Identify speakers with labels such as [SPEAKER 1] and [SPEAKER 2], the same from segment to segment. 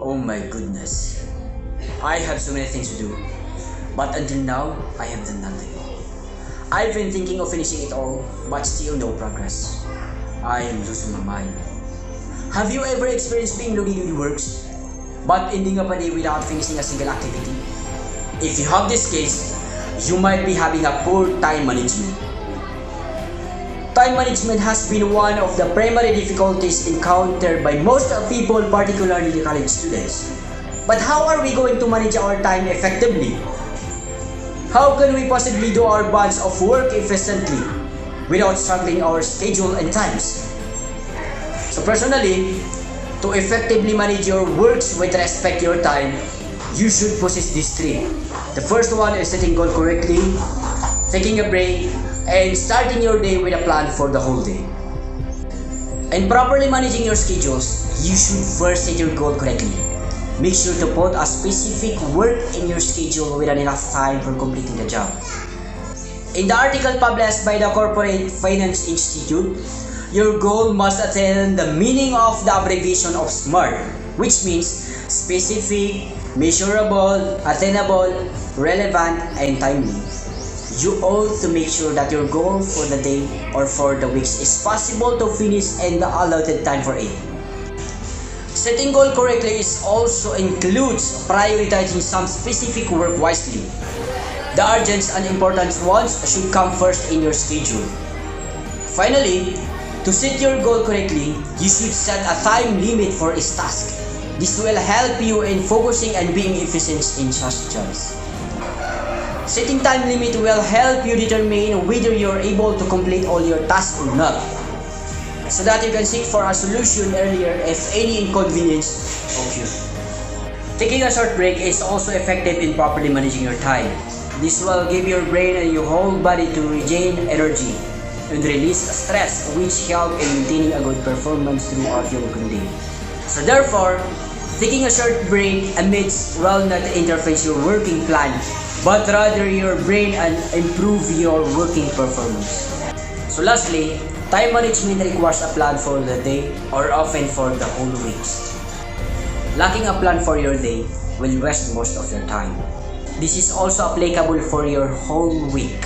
[SPEAKER 1] Oh my goodness. I have so many things to do. But until now, I have done nothing. I've been thinking of finishing it all, but still no progress. I am losing my mind. Have you ever experienced being loaded with works, but ending up a day without finishing a single activity? If you have this case, you might be having a poor time management. Time management has been one of the primary difficulties encountered by most people, particularly the college students. But how are we going to manage our time effectively? How can we possibly do our bunch of work efficiently without struggling our schedule and times? So personally, to effectively manage your works with respect to your time, you should possess these three. The first one is setting goal correctly, taking a break, and starting your day with a plan for the whole day. And properly managing your schedules, you should first set your goal correctly. Make sure to put a specific work in your schedule with enough time for completing the job. In the article published by the Corporate Finance Institute, your goal must attain the meaning of the abbreviation of SMART, which means specific, measurable, attainable, relevant, and timely. You ought to make sure that your goal for the day or for the weeks is possible to finish in the allotted time for it. Setting goal correctly also includes prioritizing some specific work wisely. The urgent and important ones should come first in your schedule. Finally, to set your goal correctly, you should set a time limit for each task. This will help you in focusing and being efficient in such jobs. Setting time limit will help you determine whether you're able to complete all your tasks or not, so that you can seek for a solution earlier if any inconvenience occurs. Taking a short break is also effective in properly managing your time. This will give your brain and your whole body to regain energy and release stress, which help in maintaining a good performance throughout your working day. So therefore, taking a short break amidst will not interfere your working plan, but rather your brain and improve your working performance. So lastly, time management requires a plan for the day or often for the whole week. Lacking a plan for your day will waste most of your time. This is also applicable for your whole week.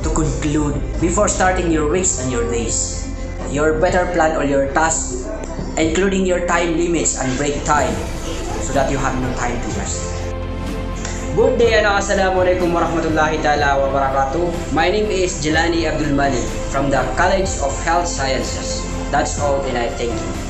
[SPEAKER 1] To conclude, before starting your weeks and your days, you better plan all your tasks, including your time limits and break time, so that you have no time to waste. Good day and Assalamualaikum warahmatullahi ta'ala wabarakatuh. My name is Jalanie P from the College of Health Sciences. That's all and I thank you.